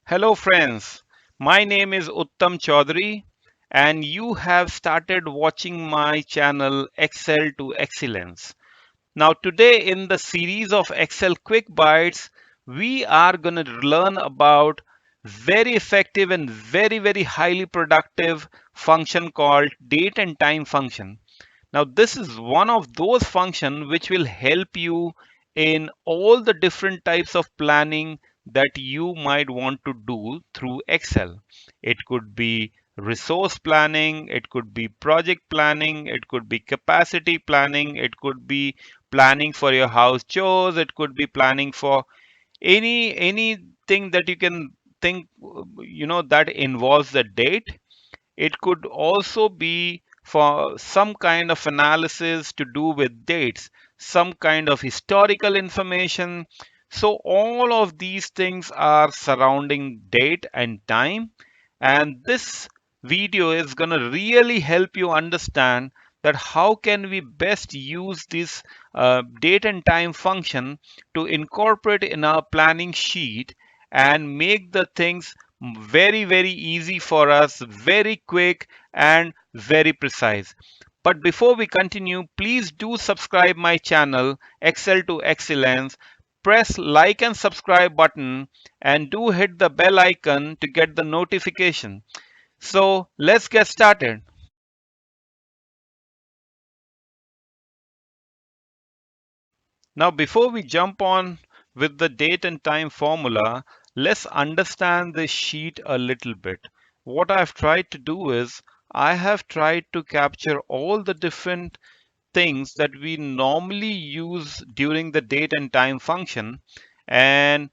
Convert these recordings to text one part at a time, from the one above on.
Hello, friends. My name is Uttam Chaudhary, and you have started watching my channel Excel to Excellence. Now, today in the series of Excel Quick Bites, we are going to learn about very effective and very highly productive function called date and time function. Now, this is one of those functions which will help you in all the different types of planning that you might want to do through Excel. It could be resource planning, it could be project planning, it could be capacity planning, it could be planning for your house chores, it could be planning for anything that you can think that involves the date. It could also be for some kind of analysis to do with dates, some kind of historical information. So, all of these things are surrounding date and time. And this video is going to really help you understand that how can we best use this date and time function to incorporate in our planning sheet and make the things very easy for us, very quick and very precise. But before we continue, please do subscribe my channel Excel to Excellence. Press like and subscribe button and do hit the bell icon to get the notification. So let's get started. Now, before we jump on with the date and time formula, let's understand this sheet a little bit. What I've tried to do is I have tried to capture all the different things that we normally use during the date and time function, and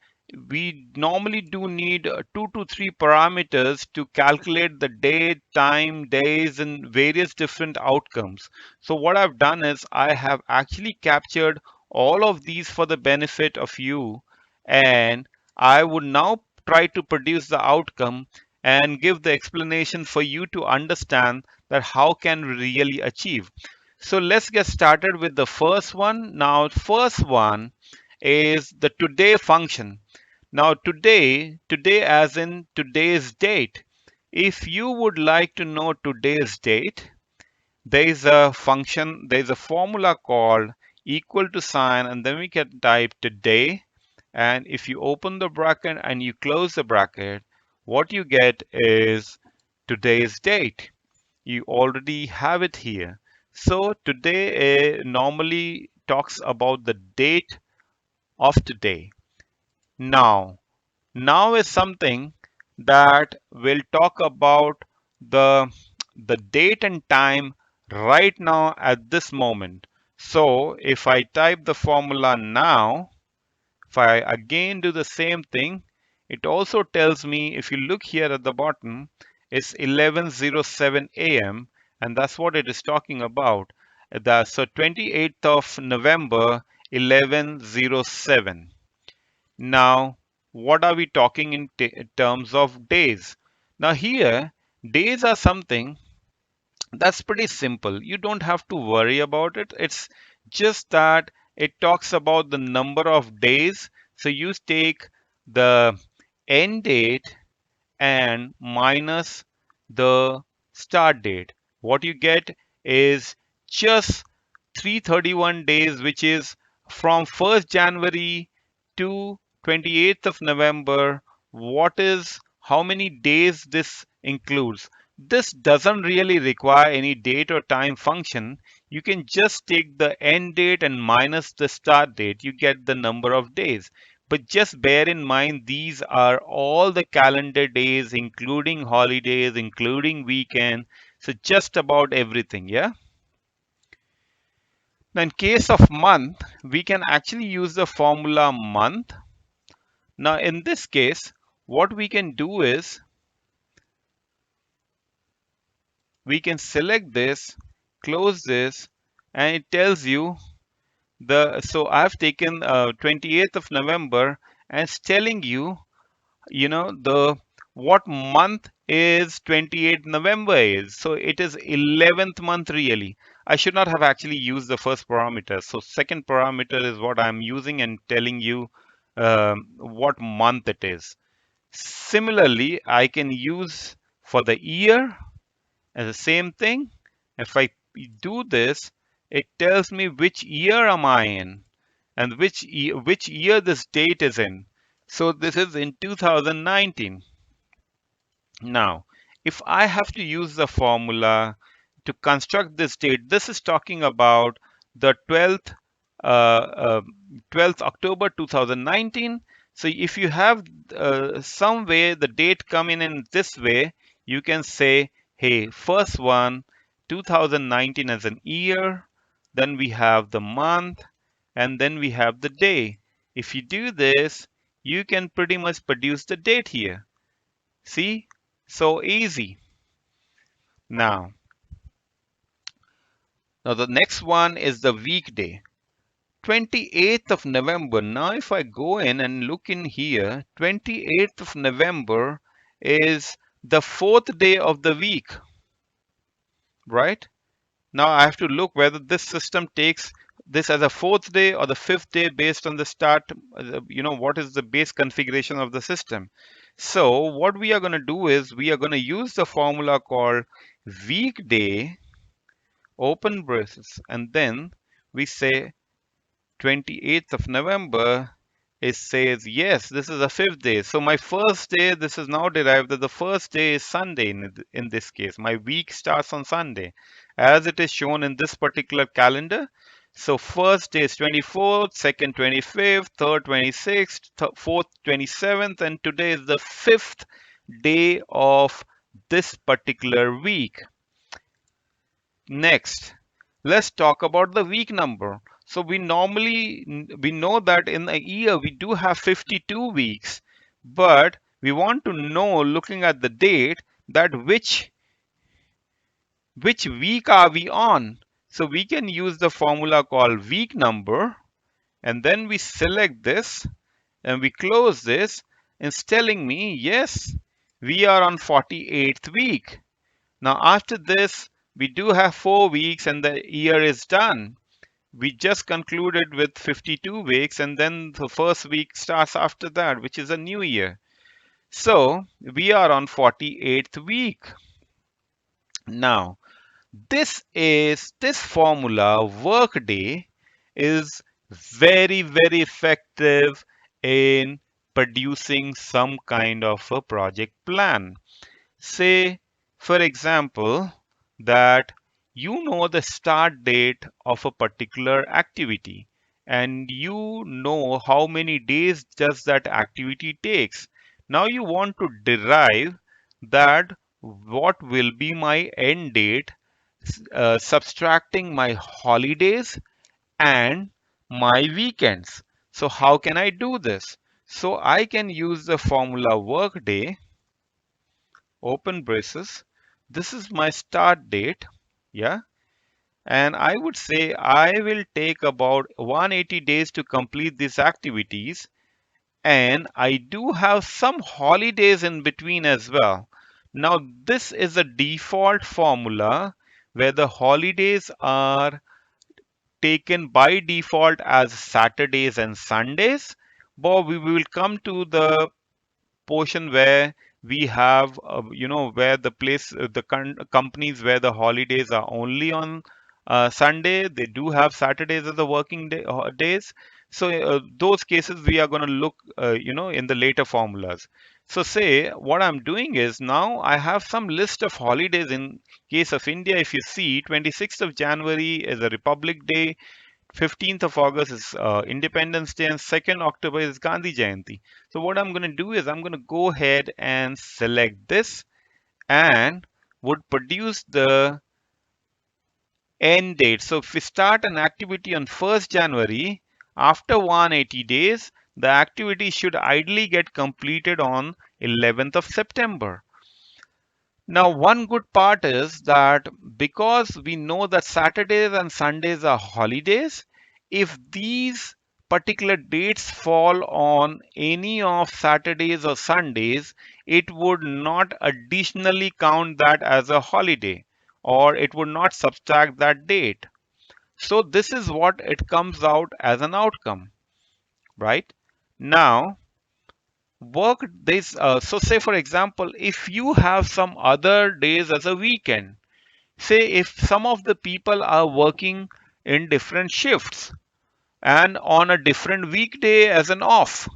we normally do need two to three parameters to calculate the date, time, days, and various different outcomes. So what I've done is I have actually captured all of these for the benefit of you, and I would now try to produce the outcome and give the explanation for you to understand that how can we really achieve. So let's get started with the first one. Now, first one is the today function. Now, today as in today's date. If you would like to know today's date, there is a function, there is a formula called equal to sign, and then we can type today. And if you open the bracket and you close the bracket, what you get is today's date. You already have it here. So today normally talks about the date of today. Now is something that will talk about the the date and time right now at this moment. So if I type the formula now, if I again do the same thing, it also tells me, if you look here at the bottom, it's 11:07 a.m. and that's what it is talking about. So 28th of November, 11:07. Now, what are we talking in terms of days? Now here, days are something that's pretty simple. You don't have to worry about it. It's just that it talks about the number of days. So you take the end date and minus the start date. What you get is just 331 days, which is from 1st January to 28th of November. What is how many days this includes? This doesn't really require any date or time function. You can just take the end date and minus the start date. You get the number of days. But just bear in mind, these are all the calendar days, including holidays, including weekend. So just about everything, yeah? Now, in case of month, we can actually use the formula month. Now, in this case, what we can do is we can select this, close this, and it tells you so I've taken 28th of November and it's telling you, the what month is 28th November is. So it is 11th month really. I should not have actually used the first parameter. So second parameter is what I'm using and telling you what month it is. Similarly, I can use for the year as the same thing. If I do this, it tells me which year am I in and which year this date is in. So this is in 2019. Now, if I have to use the formula to construct this date, this is talking about the uh, uh, 12th October 2019. So if you have some way the date come in this way, you can say, hey, first one, 2019 as an year, then we have the month, and then we have the day. If you do this, you can pretty much produce the date here. See? So easy. Now, now the next one is the weekday. 28th of November. Now, if I go in and look in here, 28th of November is the fourth day of the week, right? Now, I have to look whether this system takes this as a fourth day or the fifth day based on the start, what is the base configuration of the system. So, what we are going to do is we are going to use the formula called weekday, open braces, and then we say 28th of November, it says, yes, this is the fifth day. So my first day, this is now derived that the first day is Sunday in this case. My week starts on Sunday, as it is shown in this particular calendar. So first day is 24th, second 25th, third 26th, fourth 27th, and today is the fifth day of this particular week. Next, let's talk about the week number. So we know that in a year we do have 52 weeks, but we want to know, looking at the date, that which week are we on. So we can use the formula called week number, and then we select this and we close this. It's telling me, yes, we are on 48th week. Now after this, we do have 4 weeks and the year is done. We just concluded with 52 weeks, and then the first week starts after that, which is a new year. So we are on 48th week. Now, this formula, Workday, is very effective in producing some kind of a project plan. Say, for example, that you know the start date of a particular activity and you know how many days does that activity takes. Now you want to derive that what will be my end date, subtracting my holidays and my weekends. So how can I do this? So I can use the formula workday, open braces. This is my start date. Yeah. And I would say I will take about 180 days to complete these activities. And I do have some holidays in between as well. Now, this is a default formula where the holidays are taken by default as Saturdays and Sundays. But we will come to the portion where we have where the place the companies where the holidays are only on Sunday. They do have Saturdays as the working days. So those cases we are going to look in the later formulas. So say what I'm doing is now I have some list of holidays. In case of India, if you see, 26th of January is a Republic Day, 15th of August is Independence Day, and 2nd October is Gandhi Jayanti. So what I'm going to do is I'm going to go ahead and select this and would produce the end date. So if we start an activity on 1st January, after 180 days, the activity should ideally get completed on 11th of September. Now, one good part is that because we know that Saturdays and Sundays are holidays, if these particular dates fall on any of Saturdays or Sundays, it would not additionally count that as a holiday, or it would not subtract that date. So this is what it comes out as an outcome, right? Now, work days. So say for example, if you have some other days as a weekend, say if some of the people are working in different shifts and on a different weekday as an off.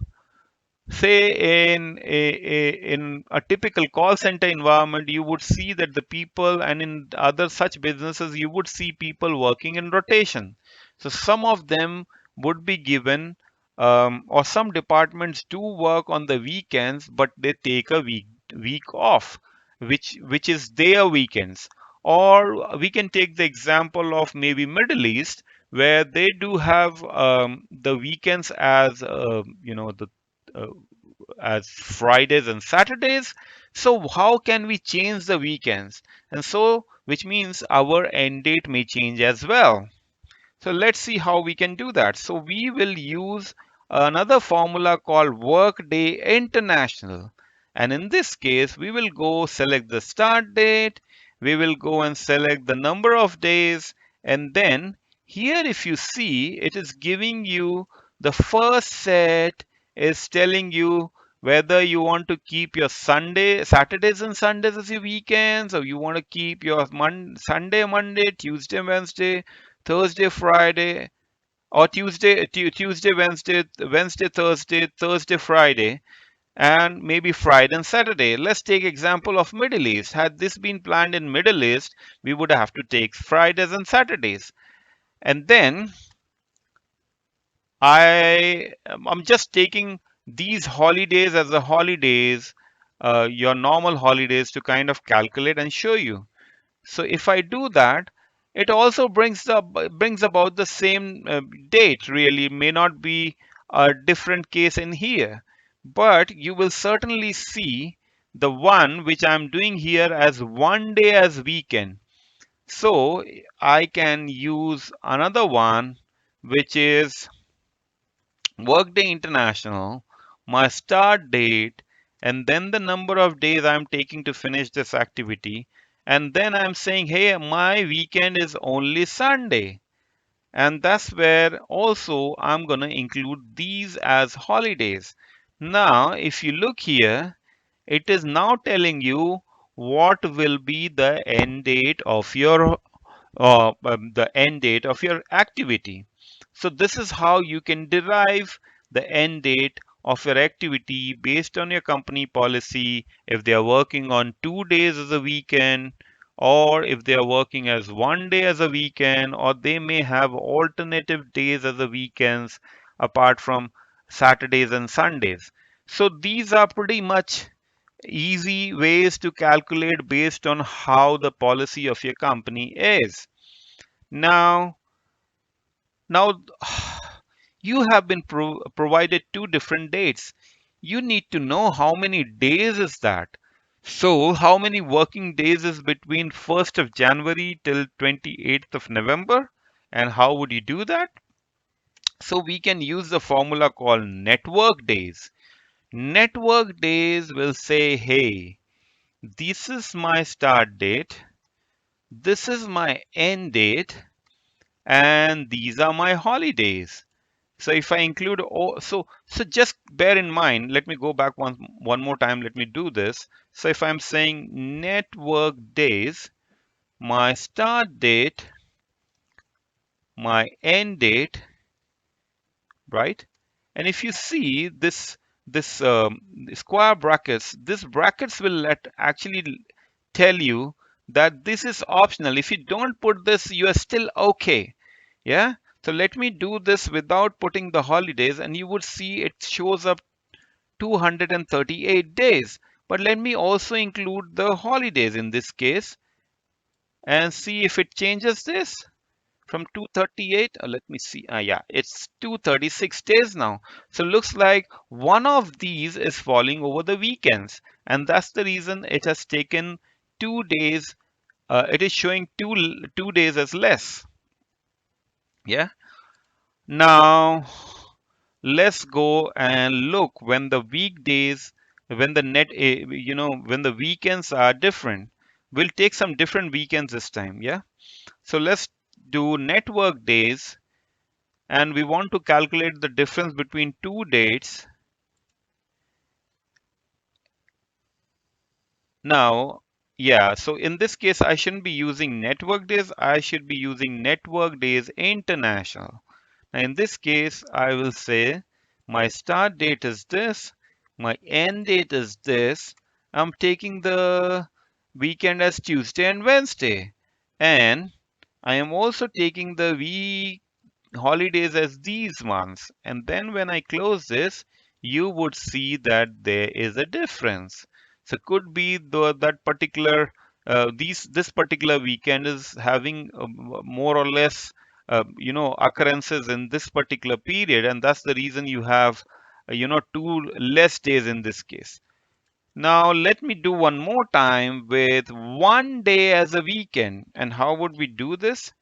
Say in a typical call center environment, you would see that the people, and in other such businesses, you would see people working in rotation. So some of them would be given, or some departments do work on the weekends, but they take a week off, which is their weekends. Or we can take the example of maybe Middle East, where they do have the weekends as the uh, as Fridays and Saturdays. So how can we change the weekends? And so, which means our end date may change as well. So let's see how we can do that. So we will use another formula called Workday International. And in this case, we will go select the start date. We will go and select the number of days. And then here, if you see, it is giving you the first set is telling you whether you want to keep your Saturdays and Sundays as your weekends, or you want to keep your Sunday, Monday, Tuesday, Wednesday, Thursday, Friday, or Tuesday, Wednesday, Thursday, Thursday, Friday, and maybe Friday and Saturday. Let's take example of Middle East. Had this been planned in Middle East, we would have to take Fridays and Saturdays. And then I'm just taking these holidays as the holidays, your normal holidays, to kind of calculate and show you. So if I do that, it also brings about the same date. Really, may not be a different case in here, but you will certainly see the one which I'm doing here as one day as weekend. So I can use another one which is Workday International, my start date, and then the number of days I'm taking to finish this activity. And then I'm saying, hey, my weekend is only Sunday. And that's where also I'm going to include these as holidays. Now, if you look here, it is now telling you what will be the end date of your the end date of your activity. So this is how you can derive the end date of your activity based on your company policy. If they are working on 2 days as a weekend, or if they are working as one day as a weekend, or they may have alternative days as a weekends apart from Saturdays and Sundays. So these are pretty much easy ways to calculate based on how the policy of your company is. Now, now you have been provided two different dates. You need to know how many days is that. So, how many working days is between 1st of January till 28th of November? And how would you do that? So, we can use the formula called network days. Network days will say, hey, this is my start date, this is my end date, and these are my holidays. So if I include all, so just bear in mind, let me go back one more time, let me do this. So if I'm saying network days, my start date, my end date, right? And if you see this square brackets, this brackets will actually tell you that this is optional. If you don't put this, you are still okay. Yeah. So let me do this without putting the holidays, and you would see it shows up 238 days. But let me also include the holidays in this case and see if it changes this from 238. Let me see. Yeah, it's 236 days now. So looks like one of these is falling over the weekends, and that's the reason it has taken 2 days. It is showing two days as less. Yeah. Now let's go and look when the weekdays, when the when the weekends are different. We'll take some different weekends this time. Yeah. So let's do network days, and we want to calculate the difference between two dates. Now, yeah, so in this case, I shouldn't be using network days. I should be using network days international. Now, in this case, I will say my start date is this, my end date is this. I'm taking the weekend as Tuesday and Wednesday. And I am also taking the week holidays as these months. And then when I close this, you would see that there is a difference. So could be that particular this particular weekend is having more or less occurrences in this particular period, and that's the reason you have two less days in this case. Now let me do one more time with one day as a weekend. And how would we do this?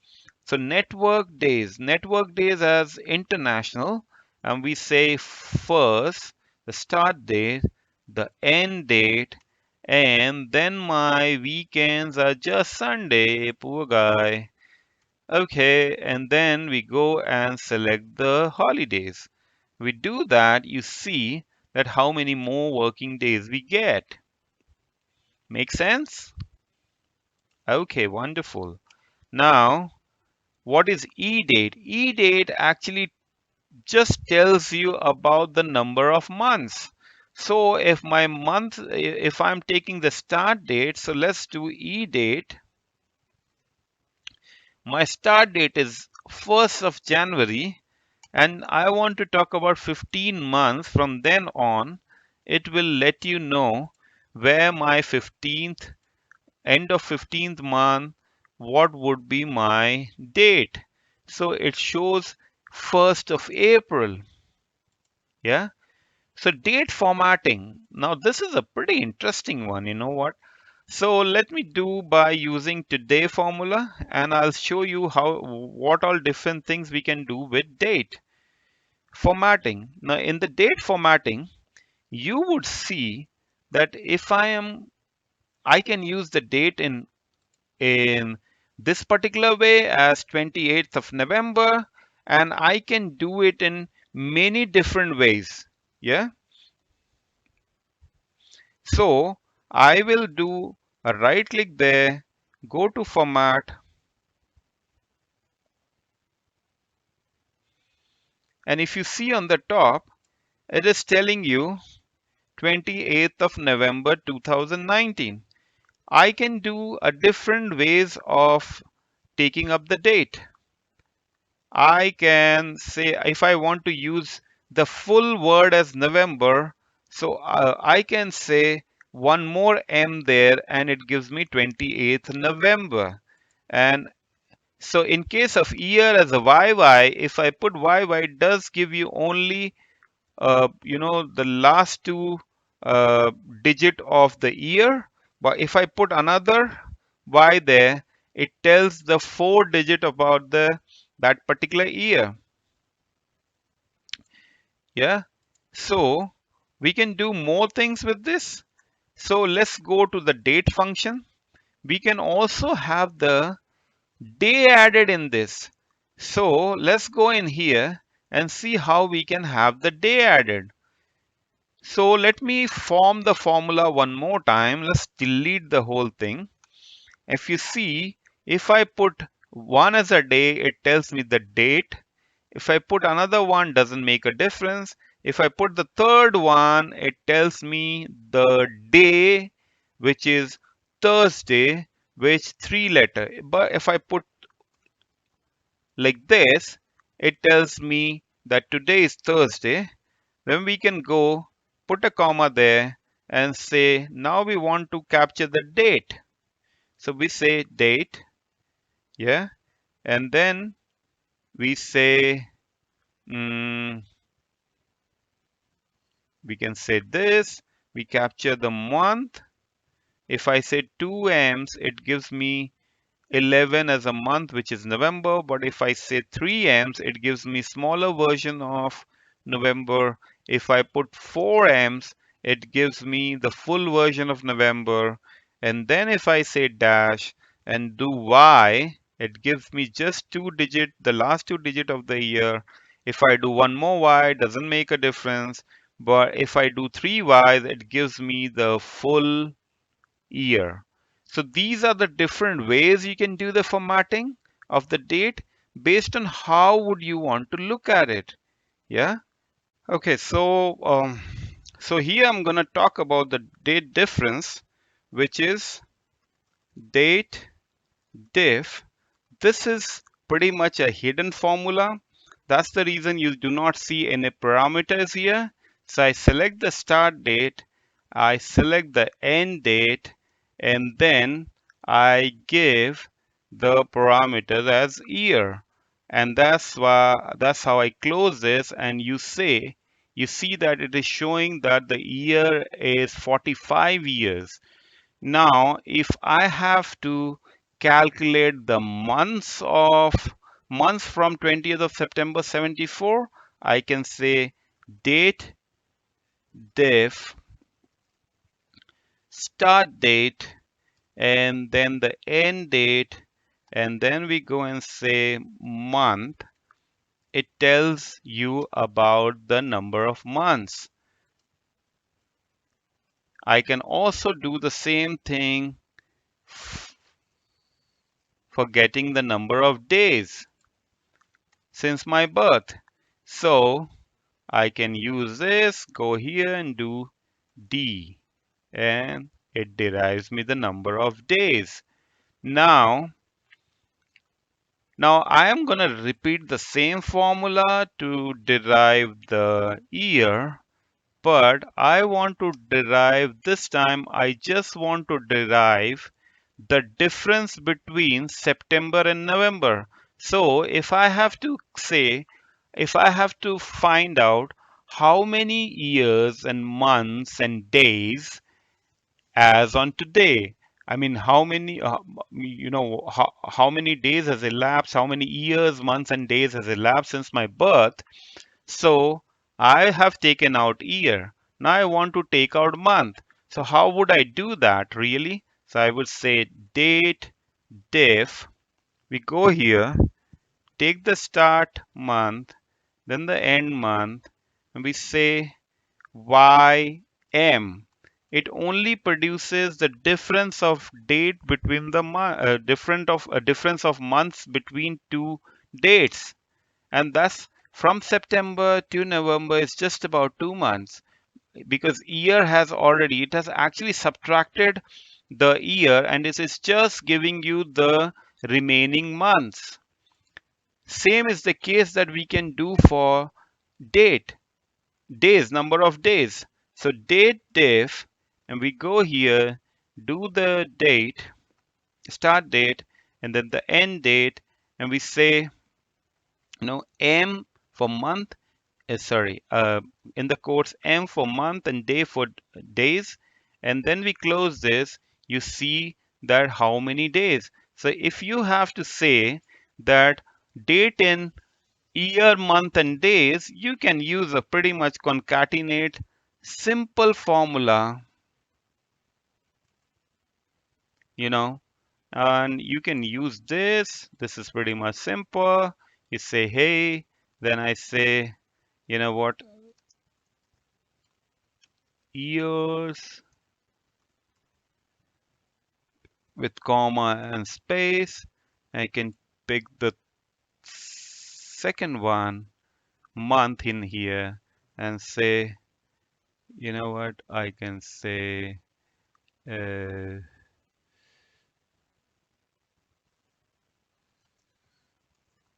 So network days as international, and we say first the start date, the end date, and then my weekends are just Sunday, poor guy. Okay, and then we go and select the holidays. We do that, you see that how many more working days we get. Make sense? Okay, wonderful. Now, what is E-date? E-date actually just tells you about the number of months. So if I'm taking the start date, so let's do E date. My start date is 1st of January, and I want to talk about 15 months from then on. It will let you know where my 15th, end of 15th month, what would be my date. So it shows 1st of April. Yeah. So date formatting. Now this is a pretty interesting one, you know what? So let me do by using today formula, and I'll show you what all different things we can do with date. Formatting. Now in the date formatting, you would see that if I can use the date in this particular way as 28th of November, and I can do it in many different ways. Yeah. So I will do a right click there, go to format, and if you see on the top, it is telling you 28th of November 2019. I can do a different ways of taking up the date. I can say if I want to use the full word as November, so I can say one more M there and it gives me 28th November. And so in case of year as a YY, if I put YY, it does give you only the last two uh, digit of the year. But if I put another Y there, it tells the four digit about the that particular year. Yeah. So we can do more things with this. So let's go to the date function. We can also have the day added in this. So let's go in here and see how we can have the day added. So let me form the formula one more time. Let's delete the whole thing. If you see, if I put one as a day, it tells me the date. If I put another one, doesn't make a difference. If I put the third one, it tells me the day, which is Thursday, which three letter. But if I put like this, it tells me that today is Thursday. Then we can go put a comma there and say, now we want to capture the date. So we say date, yeah, and then we say, mm, we can say this, we capture the month. If I say 2 M's, it gives me 11 as a month, which is November. But if I say 3 M's, it gives me smaller version of November. If I put 4 M's, it gives me the full version of November. And then if I say dash and do Y, it gives me just the last two digit of the year. If I do one more Y, doesn't make a difference. But if I do three Y's, it gives me the full year. So these are the different ways you can do the formatting of the date based on how would you want to look at it. Yeah. Okay. So here I'm going to talk about the date difference, which is date diff. This is pretty much a hidden formula. That's the reason you do not see any parameters here. So I select the start date, I select the end date, and then I give the parameters as year. And that's how I close this, and you see that it is showing that the year is 45 years. Now, if I have to calculate the months from 20th of September 74, I can say date diff start date and then the end date, and then we go and say month. It tells you about the number of months. I can also do the same thing for getting the number of days since my birth. So I can use this, go here and do D, and it derives me the number of days. Now, now I am going to repeat the same formula to derive the year, but I want to derive this time, I just want to derive the difference between September and November. So if I have to find out how many years and months and days as on today, I mean, how many days has elapsed, how many years, months, and days has elapsed since my birth. So I have taken out year. Now I want to take out month. So how would I do that really? So I would say date diff. We go here, take the start month, then the end month, and we say YM. It only produces the difference of date between the difference of months between two dates, and thus from September to November is just about 2 months, because year has already it has actually subtracted the year and it is just giving you the remaining months. Same is the case that we can do for date, days, number of days. So date diff, and we go here, do the date, start date, and then the end date, and we say, M for month, sorry, in the quotes, M for month and day for days, and then we close this. You see that how many days. So if you have to say that date in year, month, and days, you can use a pretty much concatenate simple formula, you know, and you can use this. This is pretty much simple. You say, hey, then I say, you know what, years with comma and space. I can pick the second one, month in here, and say, you know what, I can say, uh,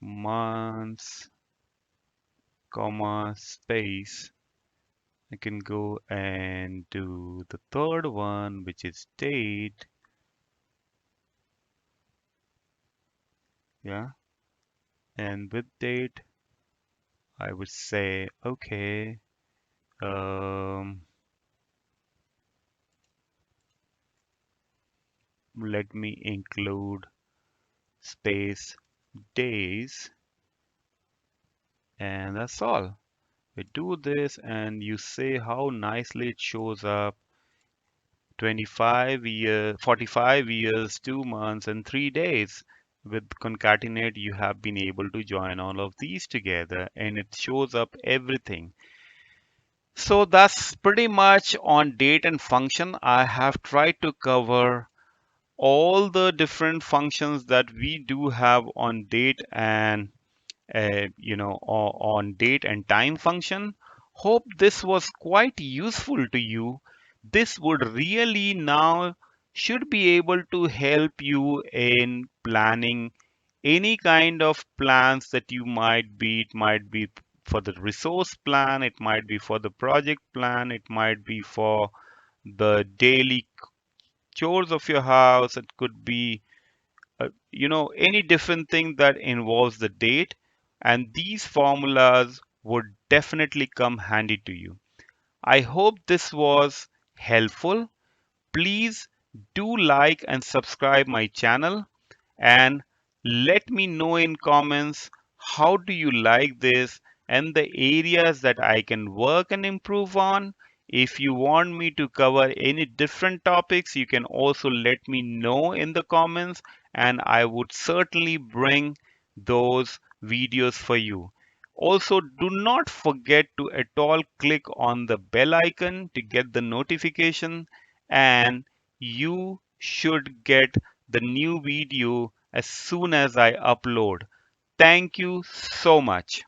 months, comma, space. I can go and do the third one, which is date. Yeah. And with date, I would say, okay, um, let me include space days, and that's all. We do this, and you say how nicely it shows up. 25 years, 45 years, 2 months, and 3 days. With concatenate, you have been able to join all of these together, and it shows up everything. So that's pretty much on date and function. I have tried to cover all the different functions that we do have on date and on date and time function. Hope this was quite useful to you. This would really now should be able to help you in planning any kind of plans that you might be. It might be for the resource plan, it might be for the project plan, it might be for the daily chores of your house, it could be any different thing that involves the date, and these formulas would definitely come handy to you. I hope this was helpful. Please do like and subscribe my channel, and let me know in comments how do you like this and the areas that I can work and improve on. If you want me to cover any different topics, you can also let me know in the comments, and I would certainly bring those videos for you. Also, do not forget to at all click on the bell icon to get the notification, and you should get the new video as soon as I upload. Thank you so much.